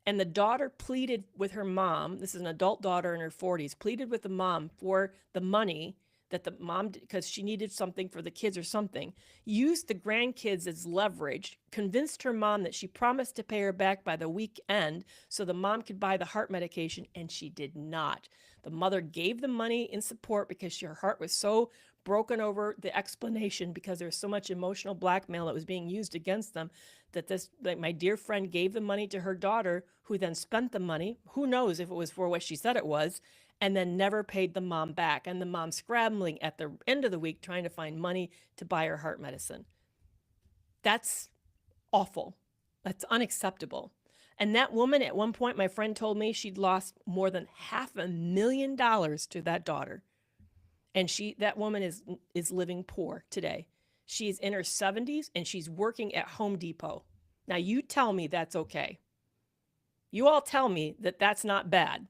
And the daughter pleaded with her mom, this is an adult daughter in her 40s, pleaded with the mom for the money that the mom, because she needed something for the kids or something, used the grandkids as leverage, convinced her mom that she promised to pay her back by the weekend so the mom could buy the heart medication, and she did not. The mother gave the money in support because her heart was so broken over the explanation, because there was so much emotional blackmail that was being used against them, that my dear friend gave the money to her daughter, who then spent the money, who knows if it was for what she said it was, and then never paid the mom back. And the mom scrambling at the end of the week trying to find money to buy her heart medicine. That's awful. That's unacceptable. And that woman, at one point, my friend told me she'd lost more than $500,000 to that daughter. And that woman is living poor today. She's in her 70s and she's working at Home Depot. Now you tell me that's okay. You all tell me that that's not bad.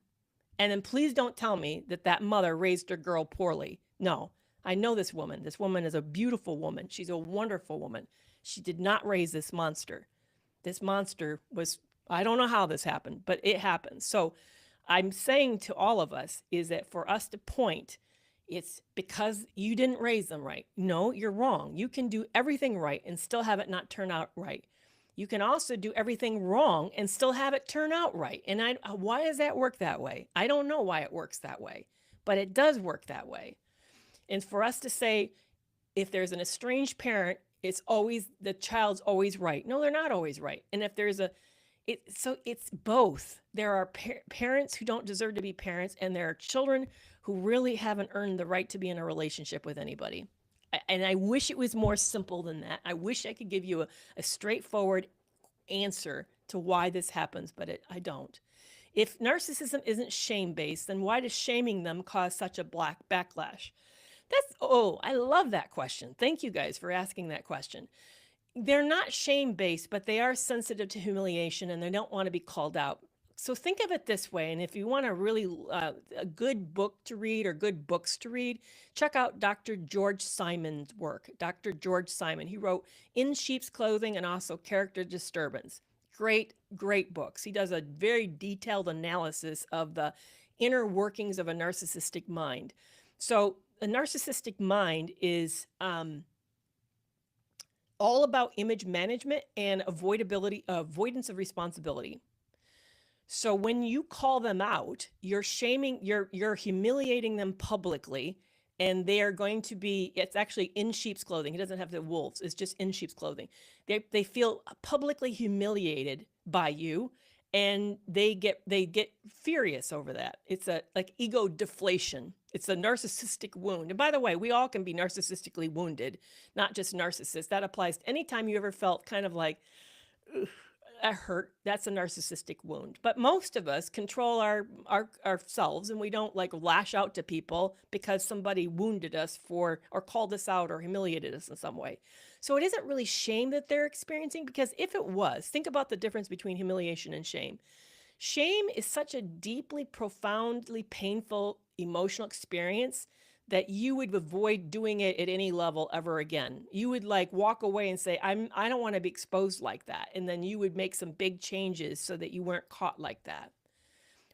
And then please don't tell me that mother raised her girl poorly. No, I know this woman. This woman is a beautiful woman. She's a wonderful woman. She did not raise this monster. This monster was I don't know how this happened, but it happens. So I'm saying to all of us is that for us to point, it's because you didn't raise them right. No, you're wrong. You can do everything right and still have it not turn out right. You can also do everything wrong and still have it turn out right. And why does that work that way? I don't know why it works that way, but it does work that way. And for us to say, if there's an estranged parent, it's always the child's always right. No, they're not always right. And if there's so it's both. There are parents who don't deserve to be parents, and there are children who really haven't earned the right to be in a relationship with anybody. And I wish it was more simple than that. I wish I could give you a straightforward answer to why this happens, but I don't. If narcissism isn't shame-based, then why does shaming them cause such a backlash? I love that question. Thank you guys for asking that question. They're not shame-based, but they are sensitive to humiliation and they don't want to be called out. So think of it this way. And if you want a really a good book to read or good books to read, check out Dr. George Simon's work. Dr. George Simon, he wrote In Sheep's Clothing and also Character Disturbance. Great, great books. He does a very detailed analysis of the inner workings of a narcissistic mind. So a narcissistic mind is all about image management and avoidance of responsibility. So when you call them out, you're humiliating them publicly, and they are going to be, it's actually in sheep's clothing. It doesn't have the wolves. It's just in sheep's clothing. They feel publicly humiliated by you, and they get furious over that. It's like ego deflation. It's a narcissistic wound. And by the way, we all can be narcissistically wounded, not just narcissists. That applies to any time you ever felt kind of like, that hurt. That's a narcissistic wound. But most of us control ourselves, and we don't like lash out to people because somebody wounded us or called us out or humiliated us in some way. So it isn't really shame that they're experiencing, because if it was, think about the difference between humiliation and shame. Shame is such a deeply, profoundly painful emotional experience that you would avoid doing it at any level ever again. You would like walk away and say, I don't want to be exposed like that. And then you would make some big changes so that you weren't caught like that.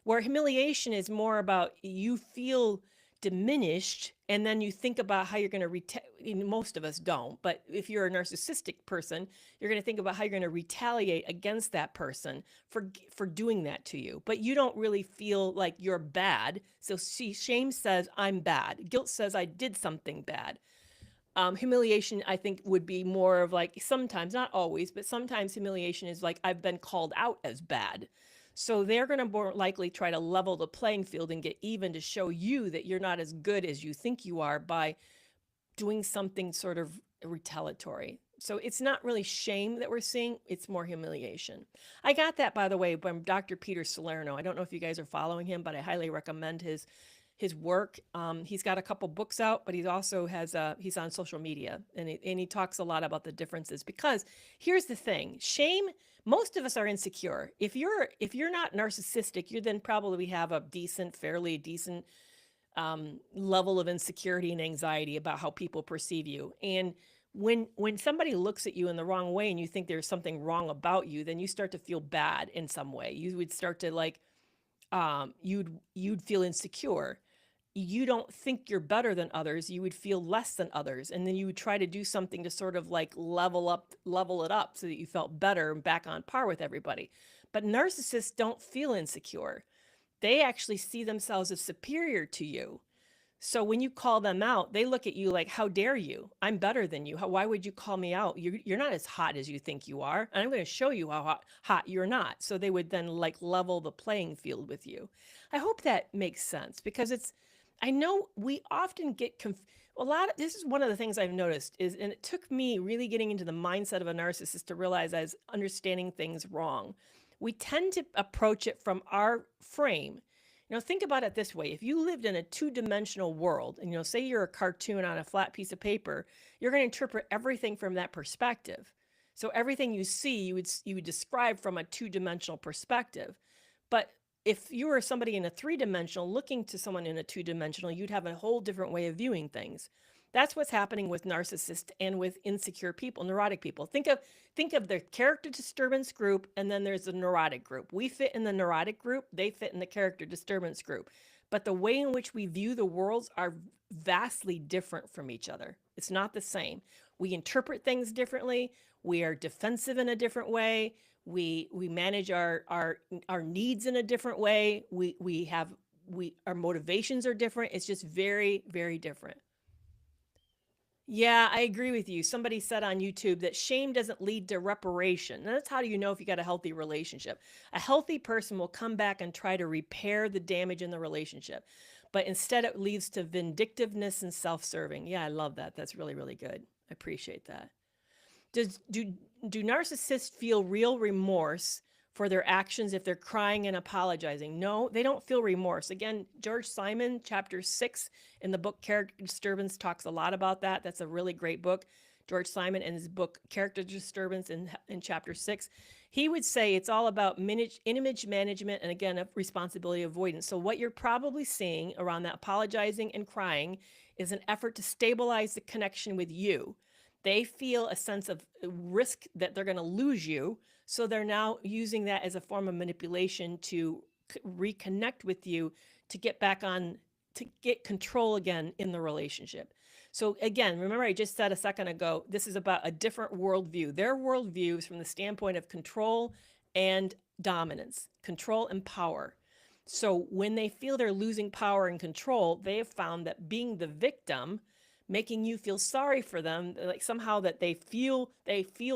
Where humiliation is more about you feel diminished, and then you think about how you're going to most of us don't, but if you're a narcissistic person, you're going to think about how you're going to retaliate against that person for doing that to you. But you don't really feel like you're bad. So shame says I'm bad. Guilt says I did something bad. Humiliation, I think, would be more of like, sometimes, not always, but sometimes humiliation is like, I've been called out as bad. So they're going to more likely try to level the playing field and get even to show you that you're not as good as you think you are by doing something sort of retaliatory. So it's not really shame that we're seeing. It's more humiliation. I got that, by the way, from Dr. Peter Salerno. I don't know if you guys are following him, but I highly recommend his work. He's got a couple books out, but he also has he's on social media, and he talks a lot about the differences. Because here's the thing: shame. Most of us are insecure. If you're not narcissistic, you then probably have a fairly decent level of insecurity and anxiety about how people perceive you. And when somebody looks at you in the wrong way and you think there's something wrong about you, then you start to feel bad in some way. You would start to like you'd feel insecure. You don't think you're better than others. You would feel less than others. And then you would try to do something to sort of like level it up so that you felt better and back on par with everybody. But narcissists don't feel insecure. They actually see themselves as superior to you. So when you call them out, they look at you like, how dare you? I'm better than you. Why would you call me out? You're not as hot as you think you are. And I'm going to show you how hot you're not. So they would then like level the playing field with you. I hope that makes sense, because I know we often get this is one of the things I've noticed and it took me really getting into the mindset of a narcissist to realize I was understanding things wrong. We tend to approach it from our frame. Think about it this way. If you lived in a two-dimensional world and, say you're a cartoon on a flat piece of paper, you're going to interpret everything from that perspective. So everything you see, you would describe from a two-dimensional perspective. But if you were somebody in a three-dimensional looking to someone in a two-dimensional, you'd have a whole different way of viewing things. That's what's happening with narcissists and with insecure people, neurotic people. Think of the character disturbance group, and then there's the neurotic group. We fit in the neurotic group, they fit in the character disturbance group. But the way in which we view the worlds are vastly different from each other. It's not the same. We interpret things differently. We are defensive in a different way. We manage our needs in a different way. Our motivations are different. It's just very, very different. Yeah, I agree with you. Somebody said on YouTube that shame doesn't lead to reparation. And that's how do you know if you got a healthy relationship. A healthy person will come back and try to repair the damage in the relationship. But instead, it leads to vindictiveness and self serving. Yeah, I love that. That's really, really good. I appreciate that. Does do narcissists feel real remorse for their actions if they're crying and apologizing? No, they don't feel remorse. Again, George Simon, chapter 6 in the book Character Disturbance talks a lot about that. That's a really great book. George Simon and his book Character Disturbance in chapter 6. He would say it's all about image management and again, responsibility avoidance. So what you're probably seeing around that apologizing and crying is an effort to stabilize the connection with you. They feel a sense of risk that they're going to lose you. So they're now using that as a form of manipulation to reconnect with you to get back on, to get control again in the relationship. So again, remember I just said a second ago, this is about a different worldview. Their worldview is from the standpoint of control and dominance, control and power. So when they feel they're losing power and control, they have found that being the victim, making you feel sorry for them, like somehow that they feel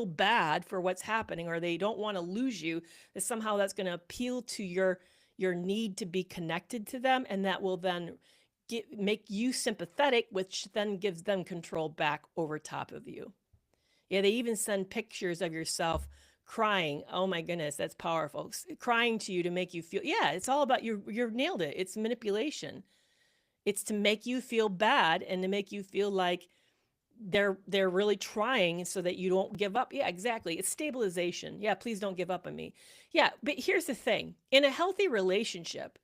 bad for what's happening, or they don't want to lose you, that somehow that's going to appeal to your need to be connected to them, and that will then make you sympathetic, which then gives them control back over top of you. Yeah, they even send pictures of yourself crying. Oh my goodness, that's powerful. Crying to you to make you feel, yeah, it's all about you've nailed it. It's manipulation. It's to make you feel bad and to make you feel like they're really trying so that you don't give up. Yeah, exactly. It's stabilization. Yeah, please don't give up on me. Yeah, but here's the thing. In a healthy relationship,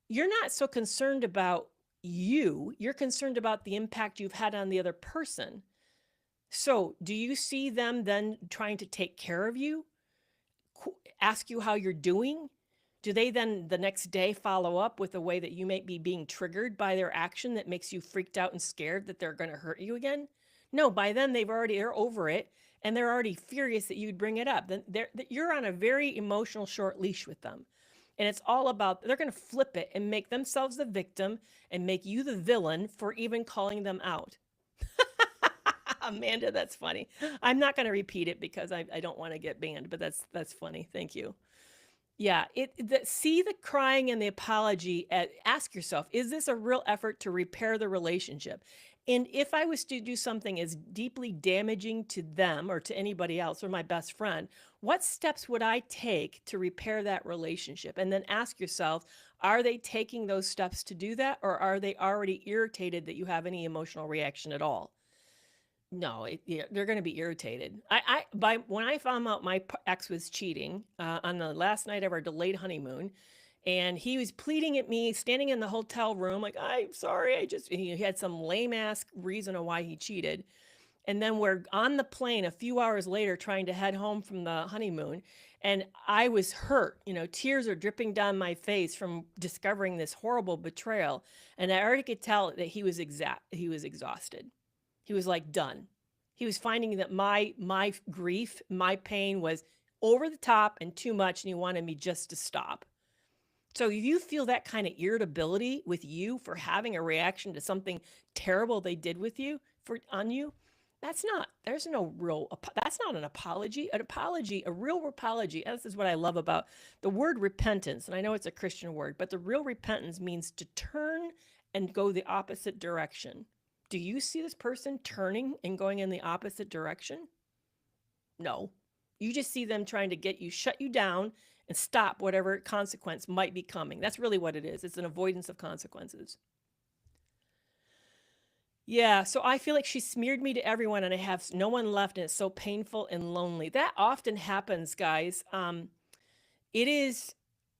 you're not so concerned about you. You're concerned about the impact you've had on the other person. So, do you see them then trying to take care of you? Ask you how you're doing? Do they then the next day follow up with a way that you might be being triggered by their action that makes you freaked out and scared that they're going to hurt you again? No, by then they're over it and they're already furious that you'd bring it up. Then you're on a very emotional short leash with them. And it's all about, they're going to flip it and make themselves the victim and make you the villain for even calling them out. Amanda, that's funny. I'm not going to repeat it because I don't want to get banned, but that's funny. Thank you. Yeah, see the crying and the apology. Ask yourself, is this a real effort to repair the relationship? And if I was to do something as deeply damaging to them or to anybody else or my best friend, what steps would I take to repair that relationship? And then ask yourself, are they taking those steps to do that, or are they already irritated that you have any emotional reaction at all? No, they're going to be irritated. When I found out my ex was cheating on the last night of our delayed honeymoon, and he was pleading at me, standing in the hotel room, like, I'm sorry, he had some lame ass reason of why he cheated. And then we're on the plane a few hours later trying to head home from the honeymoon. And I was hurt, tears are dripping down my face from discovering this horrible betrayal. And I already could tell that he was exhausted. He was like done. He was finding that my grief, my pain was over the top and too much, and he wanted me just to stop. So if you feel that kind of irritability with you for having a reaction to something terrible they did with you on you, that's not an apology. A real apology, this is what I love about the word repentance. And I know it's a Christian word, but the real repentance means to turn and go the opposite direction. Do you see this person turning and going in the opposite direction? No. You just see them trying to shut you down and stop whatever consequence might be coming. That's really what it is. It's an avoidance of consequences. Yeah, so I feel like she smeared me to everyone and I have no one left and it's so painful and lonely. That often happens, guys. It is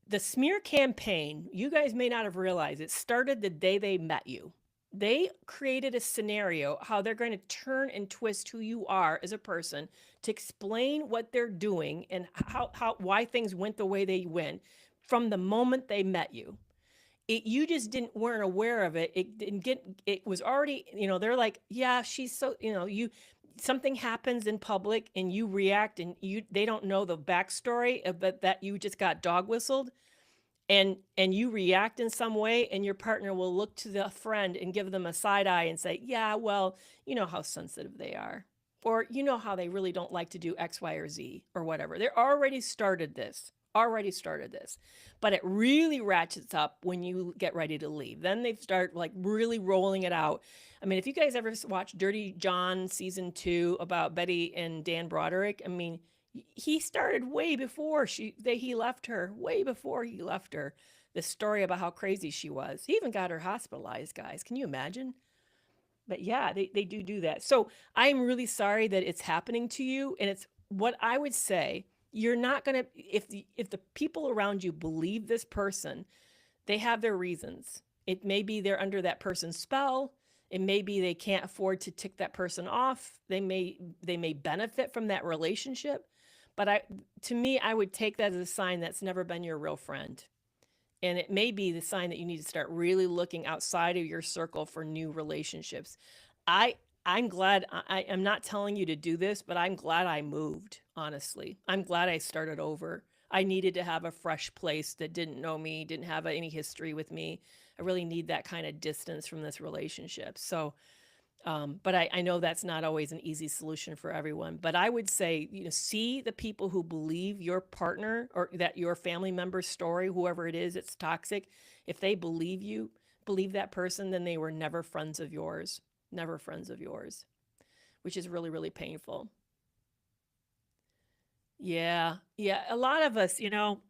the smear campaign. You guys may not have realized it started the day they met you. They created a scenario how they're going to turn and twist who you are as a person to explain what they're doing and why things went the way they went from the moment they met you. You just didn't weren't aware of it. It didn't get, it was already, they're like, yeah, she's so, you, something happens in public and you react and they don't know the backstory of that you just got dog whistled, and you react in some way, and your partner will look to the friend and give them a side eye and say, yeah, well, you know how sensitive they are, or you know how they really don't like to do X, Y, or Z, or whatever. They're already started this, but it really ratchets up when you get ready to leave. Then they start like really rolling it out. I mean, if you guys ever watched Dirty John season 2 about Betty and Dan Broderick, I mean, he started way before he left her, way before he left her. This story about how crazy she was. He even got her hospitalized, guys. Can you imagine? But yeah, they do that. So I'm really sorry that it's happening to you. And it's what I would say, you're not gonna, if the people around you believe this person, they have their reasons. It may be they're under that person's spell. It may be they can't afford to tick that person off. They may benefit from that relationship. But to me, I would take that as a sign that's never been your real friend. And it may be the sign that you need to start really looking outside of your circle for new relationships. I I'm glad I'm not telling you to do this, but I'm glad I moved, honestly. I'm glad I started over. I needed to have a fresh place that didn't know me, didn't have any history with me. I really need that kind of distance from this relationship. So, but I know that's not always an easy solution for everyone. But I would say, see the people who believe your partner or that your family member's story, whoever it is, it's toxic. If they believe that person, then they were never friends of yours, never friends of yours, which is really, really painful. Yeah. Yeah. A lot of us,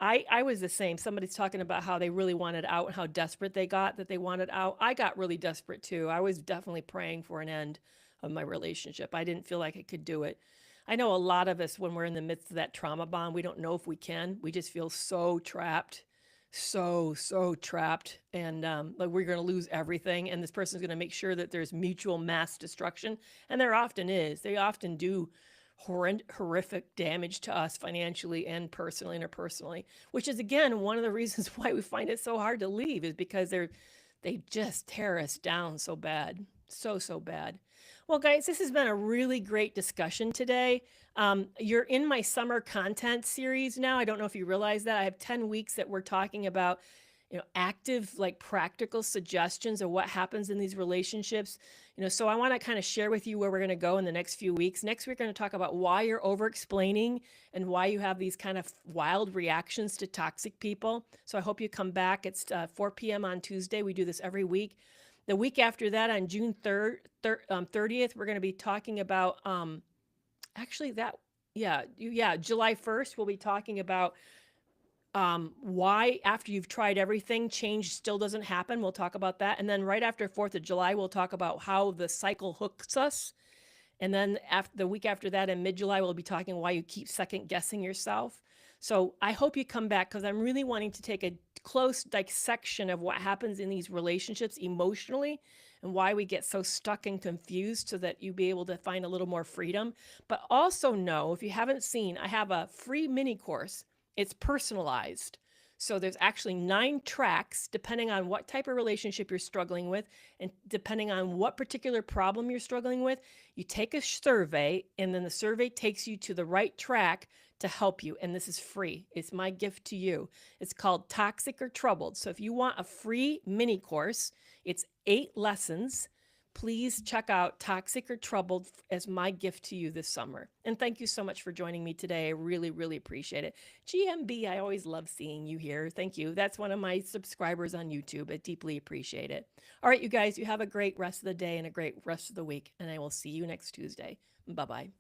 I was the same. Somebody's talking about how they really wanted out and how desperate they got that they wanted out. I got really desperate too. I was definitely praying for an end of my relationship. I didn't feel like I could do it. I know a lot of us, when we're in the midst of that trauma bond, we don't know if we can. We just feel so trapped, so trapped. And like we're going to lose everything. And this person's going to make sure that there's mutual mass destruction. And there often is. They often do horrific damage to us financially and personally, interpersonally, which is again one of the reasons why we find it so hard to leave, is because they just tear us down so bad, so bad. Well, guys, this has been a really great discussion today. You're in my summer content series now. I don't know if you realize that I have 10 weeks that we're talking about active, like practical suggestions of what happens in these relationships. So I want to kind of share with you where we're going to go in the next few weeks. Next, we're going to talk about why you're over explaining and why you have these kind of wild reactions to toxic people. So I hope you come back. It's 4 p.m. on Tuesday. We do this every week. The week after that, on June 30th, we're going to be talking about, actually that, yeah, July 1st, we'll be talking about why, after you've tried everything, change still doesn't happen. We'll talk about that. And then right after 4th of July, we'll talk about how the cycle hooks us. And then after the week after that, in mid-July, we'll be talking why you keep second guessing yourself. So I hope you come back, because I'm really wanting to take a close dissection of what happens in these relationships emotionally and why we get so stuck and confused, so that you be able to find a little more freedom. But also know, if you haven't seen, I have a free mini course. It's personalized. So there's actually 9 tracks depending on what type of relationship you're struggling with, and depending on what particular problem you're struggling with. You take a survey, and then the survey takes you to the right track to help you. And this is free. It's my gift to you. It's called Toxic or Troubled. So if you want a free mini course, it's 8 lessons. Please check out Toxic or Troubled as my gift to you this summer. And thank you so much for joining me today. I really, really appreciate it. GMB, I always love seeing you here. Thank you. That's one of my subscribers on YouTube. I deeply appreciate it. All right, you guys, you have a great rest of the day and a great rest of the week. And I will see you next Tuesday. Bye-bye.